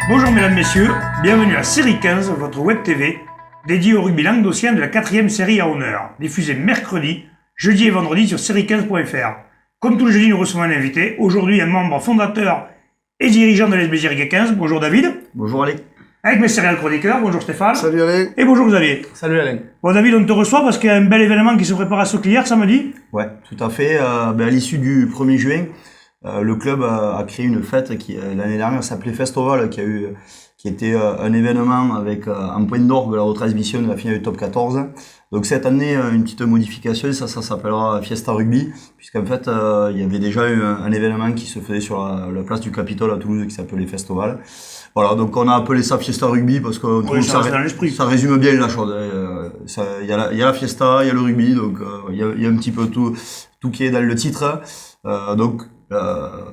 Bonjour mesdames, messieurs, bienvenue à Série 15, votre web TV, dédiée au rugby languedocien de la 4e série à honneur, diffusée mercredi, jeudi et vendredi sur série15.fr. Comme tous les jeudis, nous recevons un invité, aujourd'hui un membre fondateur et dirigeant de l'SBJ 15. Bonjour David. Bonjour Alain. Avec mes céréales chroniqueurs, bonjour Stéphane. Salut Alain. Et bonjour Xavier. Salut Alain. Bon David, on te reçoit parce qu'il y a un bel événement qui se prépare à Sauclières samedi. Ouais, tout à fait. À l'issue du 1er juin, le club a créé une fête qui l'année dernière s'appelait Festival, qui était un événement avec en point d'orgue la retransmission de la finale du top 14. Donc cette année, une petite modification, ça s'appellera Fiesta Rugby, puisqu'en fait il y avait déjà eu un événement qui se faisait sur la place du Capitole à Toulouse qui s'appelait Festival. Voilà, donc on a appelé ça Fiesta Rugby parce qu'on trouve ça résume bien la chose. Il y a la Fiesta, il y a le rugby, donc il y a un petit peu tout qui est dans le titre.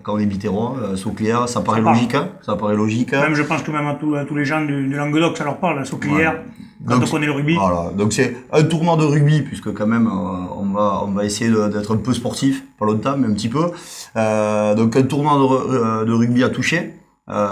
Quand on est bitérois, Sauclières, ça paraît logique. Même je pense que même à tous les gens du Languedoc, ça leur parle, la Sauclières, quand on connaît le rugby. Voilà, donc c'est un tournoi de rugby, puisque quand même on va essayer d'être un peu sportif, pas longtemps, mais un petit peu. Donc un tournoi de rugby à toucher.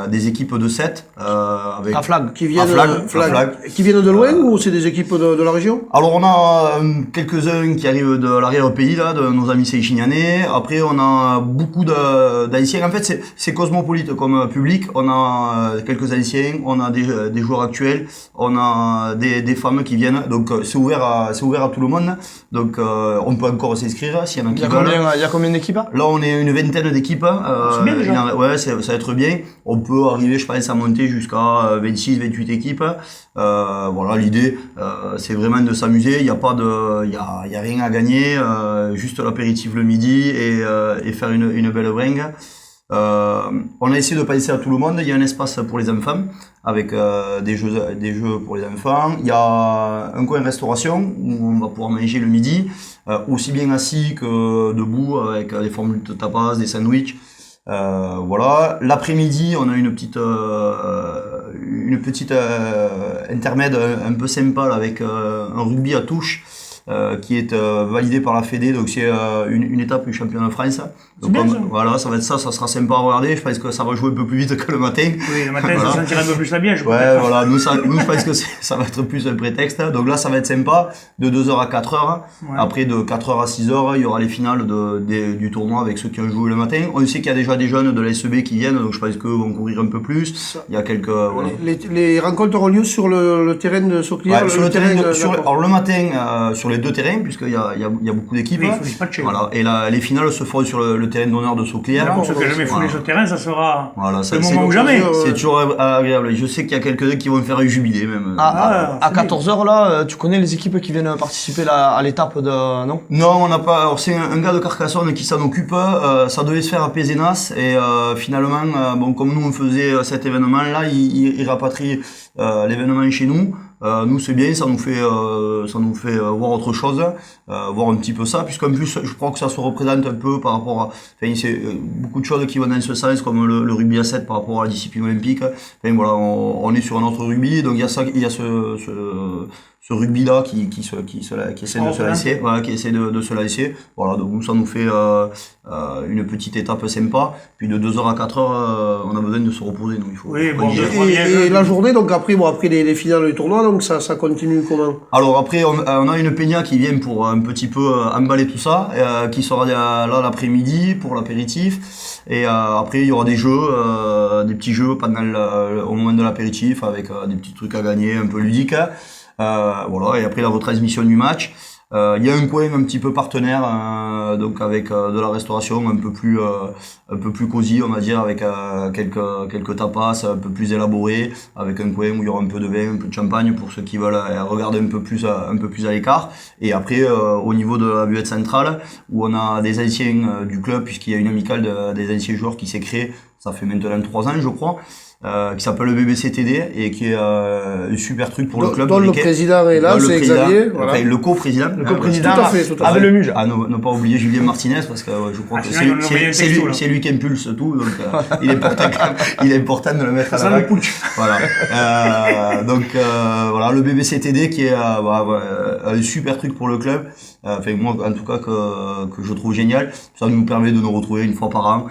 Des équipes de 7 avec à flag qui viennent de loin ou c'est des équipes de la région? Alors on a quelques-uns qui arrivent de l'arrière-pays là, de nos amis séichinanais. Après on a beaucoup d'anciens. En fait c'est cosmopolite comme public. On a quelques anciens, on a des joueurs actuels, on a des femmes qui viennent. Donc c'est ouvert à tout le monde. Donc on peut encore s'inscrire s'il y en a qui veulent. Il y a combien d'équipes? Là on est une vingtaine d'équipes. C'est bien déjà. Ouais, ça va être bien. On peut arriver, je pense, à monter jusqu'à 26, 28 équipes. Voilà, l'idée, c'est vraiment de s'amuser. Il y a rien à gagner, juste l'apéritif le midi et faire une belle bringue. On a essayé de penser à tout le monde. Il y a un espace pour les enfants avec des jeux pour les enfants. Il y a un coin restauration où on va pouvoir manger le midi, aussi bien assis que debout avec des formules de tapas, des sandwichs. Voilà, l'après-midi, on a une petite intermède un peu sympa là, avec un rugby à touche qui est validé par la Fédé, donc c'est une étape du championnat de France. Donc voilà, ça va être ça sera sympa à regarder. Je pense que ça va jouer un peu plus vite que le matin. Oui, le matin voilà. Ça sentira un peu plus la bière. Ouais, voilà, nous je pense que ça va être plus un prétexte. Donc là ça va être sympa, de 2h à 4h. Ouais. Après de 4h à 6h, il y aura les finales du tournoi avec ceux qui ont joué le matin. On sait qu'il y a déjà des jeunes de la SEB qui viennent, donc je pense qu'eux vont courir un peu plus. Il y a quelques voilà. Les rencontres auront lieu sur le terrain de Sauclières. Ouais, alors le matin sur les deux terrains, puisqu'il y a beaucoup d'équipes. Oui, il faut dispatcher. Voilà, et les finales se feront sur le terrain d'honneur de Sauclières. Pour ceux qui n'ont jamais foulé ce terrain, ça sera le moment ou jamais. C'est toujours agréable. Je sais qu'il y a quelques-uns qui vont faire un jubilé même. À 14h là, tu connais les équipes qui viennent participer à l'étape de non? Non, on n'a pas. Alors c'est un gars de Carcassonne qui s'en occupe. Ça devait se faire à Pézenas et finalement, bon, comme nous on faisait cet événement là, il rapatrie l'événement chez nous. Nous c'est bien, ça nous fait voir autre chose, voir un petit peu ça, puisqu'en plus je crois que ça se représente un peu par rapport à, c'est beaucoup de choses qui vont dans ce sens, comme le rugby à 7 par rapport à la discipline olympique. Voilà, on est sur un autre rugby, donc il y a ce rugby là qui essaie de se laisser, voilà, qui essaie de se laisser. Voilà, donc ça nous fait une petite étape sympa. Puis de 2h à 4h, on a besoin de se reposer, donc il faut. Oui, bon, et la journée, donc après les finales du tournoi, donc ça continue comment? Alors après, on a une peña qui vient pour un petit peu emballer tout ça, qui sera là l'après-midi pour l'apéritif. Et après, il y aura des jeux, des petits jeux au moment de l'apéritif avec des petits trucs à gagner, un peu ludiques. Voilà, et après la retransmission du match. Il y a un coin un petit peu partenaire, donc avec de la restauration un peu plus cosy, on va dire, avec quelques tapas un peu plus élaborés, avec un coin où il y aura un peu de vin, un peu de champagne pour ceux qui veulent regarder un peu plus à l'écart. Et après au niveau de la buvette centrale, où on a des anciens du club, puisqu'il y a une amicale des anciens joueurs qui s'est créée, ça fait maintenant 3 ans je crois. Qui s'appelle le BBCTD et qui est un super truc pour le club. Dont le président est là, c'est Xavier. Voilà. Enfin, le co-président. Tout à fait. Avec le Muge. Ne pas oublier Julien Martinez parce que je crois que c'est lui qui impulse tout, donc il est important de le mettre à la vague. Voilà. Donc voilà, le BBCTD qui est un super truc pour le club. Enfin moi en tout cas que je trouve génial. Ça nous permet de nous retrouver une fois par an,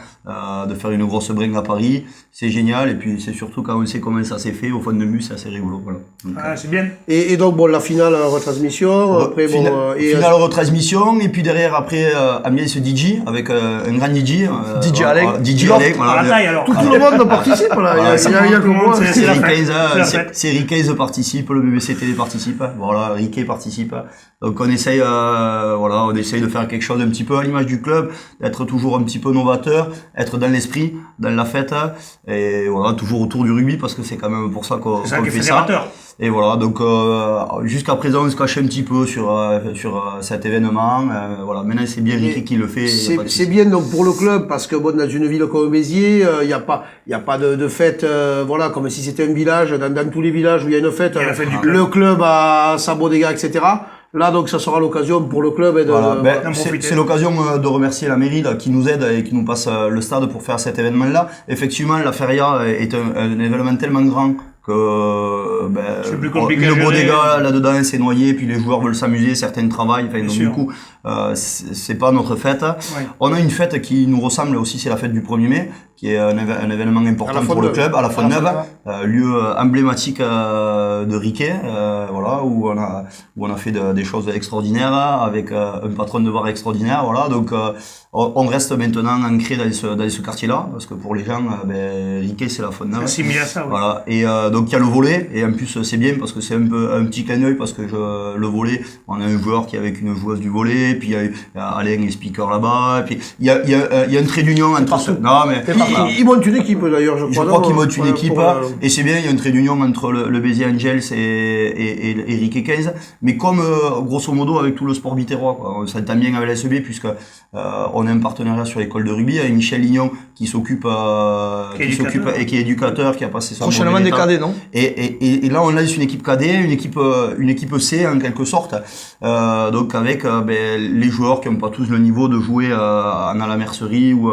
de faire une grosse bringue à Paris. C'est génial et puis c'est surtout quand on sait comment ça s'est fait, au fond de but, c'est assez rigolo. Voilà. Donc, Ah, c'est bien. Et donc, bon, la finale retransmission, après, bon... finale retransmission, et puis derrière, après, Amiens DJ, avec un grand DJ. DJ Alec. DJ Alec, À la voilà. taille, alors. Tout le monde participe, là. Il y a que moi. c'est la Série 15 participe, le BBC Télé participe, voilà, Riquet participe. Donc on essaye de faire quelque chose un petit peu à l'image du club, d'être toujours un petit peu novateur, être dans l'esprit, dans la fête, et voilà, toujours autour du rugby, parce que c'est quand même pour ça qu'on C'est ça qui est fait ça. fédérateur. Et voilà, donc jusqu'à présent on se cachait un petit peu sur cet événement. Voilà, maintenant c'est bien Riquet qui le fait. C'est bien donc pour le club, parce que bon, dans une ville comme Béziers, il y a pas de fête, voilà, comme si c'était un village. Dans tous les villages où il y a une fête, Il y a la fête du club. le club a sa bodega, etc. Là, donc, ça sera l'occasion pour le club et de... Voilà, d'en profiter. c'est l'occasion de remercier la mairie là, qui nous aide et qui nous passe le stade pour faire cet événement-là. Effectivement, la feria est un événement tellement grand que C'est plus compliqué à le gérer. bodega là-dedans s'est noyé, puis les joueurs veulent s'amuser, certains travaillent, enfin, donc sûr. du coup c'est pas notre fête. Ouais. On a une fête qui nous ressemble aussi, c'est la fête du 1er mai, qui est un événement important pour le Font-Neuve. club, à la Font-Neuve, lieu emblématique de Riquet, voilà, où on a fait des choses extraordinaires avec un patron de bar extraordinaire, voilà. Donc on reste maintenant ancré dans ce quartier-là, parce que pour les gens, Riquet c'est la Font-Neuve. Assimilé à ça, oui. Voilà, et donc il y a le volley, et en plus c'est bien parce que c'est un peu un petit clin d'œil, parce que le volley, on a un joueur qui est avec une joueuse du volley, puis il y a Alain, les speakers là-bas, et puis il y a un trait d'union entre ceux. Non mais voilà. Ils montent une équipe, d'ailleurs, je crois. Je crois non, qu'ils montent une équipe, pour, et c'est bien, il y a un trait d'union entre le Béziers Angels et Riquet 15, mais comme grosso modo avec tout le sport bitérois, quoi. On s'entend bien avec l'SB, puisque on a un partenariat sur l'école de rugby avec Michel Lignon qui s'occupe et qui est éducateur, qui a passé son Prochainement brevet des d'État. cadets, non? Et là on lance une équipe cadet, une équipe C en quelque sorte, donc avec les joueurs qui n'ont pas tous le niveau de jouer dans la mercerie ou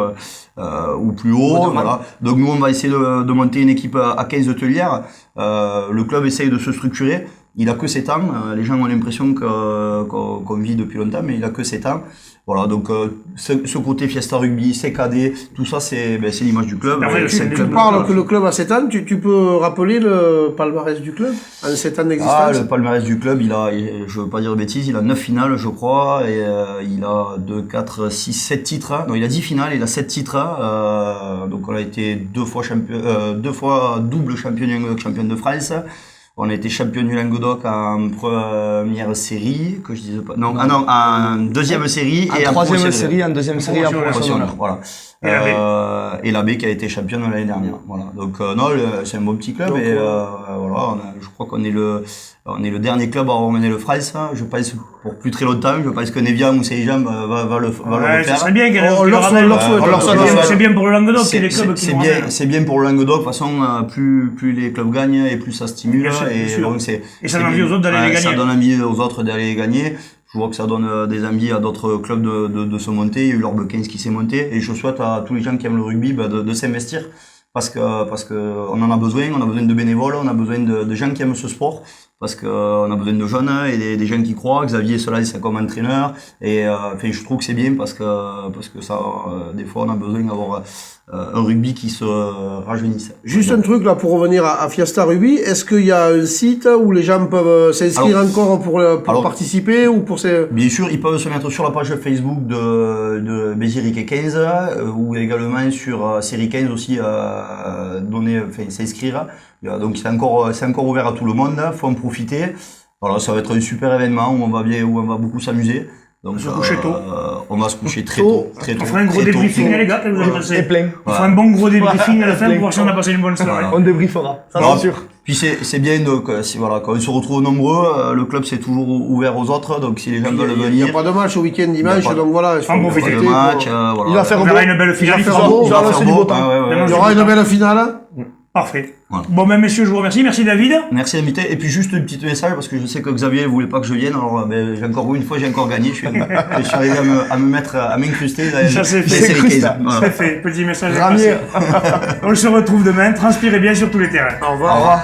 plus haut, voilà. Donc nous on va essayer de monter une équipe à 15 hôtelières. Le club essaye de se structurer. Il a que 7 ans. Les gens ont l'impression qu'on vit depuis longtemps, mais il a que 7 ans. Voilà, donc ce côté Fiesta Rugby, CKD, tout ça c'est l'image du club. Après, C'est le Tu club. parles que le club a 7 ans, tu peux rappeler le palmarès du club en 7 ans d'existence? Le palmarès du club, je veux pas dire de bêtises, il a 9 finales je crois, et il a 2, 4, 6, 7 titres. Non, il a 10 finales, il a 7 titres. Donc on a été 2 fois double champion de France. On a été champion du Languedoc en première série, que je disais pas. Non, en deuxième série En et en troisième série. série, en deuxième série, en promotion d'honneur. Voilà. Et la B qui a été championne l'année dernière. Voilà. Donc non, c'est un bon petit club. Donc, et voilà, je crois qu'on est le dernier club à avoir mené le France. Je pense pour plus très longtemps. Je pense que Nevian ou Saint-Jean va le Ouais, ça faire. serait bien On leur souhaite, c'est bien pour le Languedoc et les clubs qui nous ramènent. C'est bien pour le Languedoc. De toute façon, plus les clubs gagnent et plus ça stimule. Bien sûr, bien sûr. Donc Et ça c'est donne envie bien. aux autres d'aller les gagner. Ça donne envie aux autres d'aller les gagner. Je vois que ça donne des envies à d'autres clubs de se monter. Il y a eu l'Orbe 15 qui s'est monté, et je souhaite à tous les gens qui aiment le rugby de s'investir, parce que on en a besoin de bénévoles, on a besoin de gens qui aiment ce sport, parce que on a besoin de jeunes et des gens qui croient. Xavier Solal c'est comme entraîneur, et je trouve que c'est bien parce que ça des fois on a besoin d'avoir un rugby qui se rajeunisse. Juste un truc là pour revenir à Fiesta Rugby, est-ce qu'il y a un site où les gens peuvent s'inscrire encore pour participer ou pour ces... Bien sûr, ils peuvent se mettre sur la page Facebook de Béziers Riquet 15, ou également sur Série 15 aussi, s'inscrire. Donc c'est encore ouvert à tout le monde, faut en profiter. Voilà, ça va être un super événement où on va beaucoup s'amuser. Donc, On va se coucher tôt. On va se coucher très tôt. On fera un gros débriefing, les gars, que vous avez passé. Et plein. On fera un bon gros débriefing à la fin pour voir si on a passé une bonne soirée. On débriefera, ça Bon. c'est sûr. Puis c'est bien quand on se retrouve nombreux, le club c'est toujours ouvert aux autres, donc si les gens veulent Il n'y venir. a pas de match au week-end dimanche, pas- donc voilà. Il faut En Il y a pas profiter de match, voilà. Il va faire On beau. verra une belle finale. Il va il faire faut- beau. Il va Là, faire c'est du beau. beau temps. Maintenant, Il y aura une belle finale. Parfait. Voilà. Bon, ben, messieurs, je vous remercie. Merci, David. Merci d'inviter. Et puis juste un petit message, parce que je sais que Xavier voulait pas que je vienne, alors j'ai encore gagné, je suis arrivé à m'incruster dans Ça, c'est les fait. séries 15. Voilà. C'est fait. Petit message. Ramier. On se retrouve demain. Transpirez bien sur tous les terrains. Au revoir. Au revoir.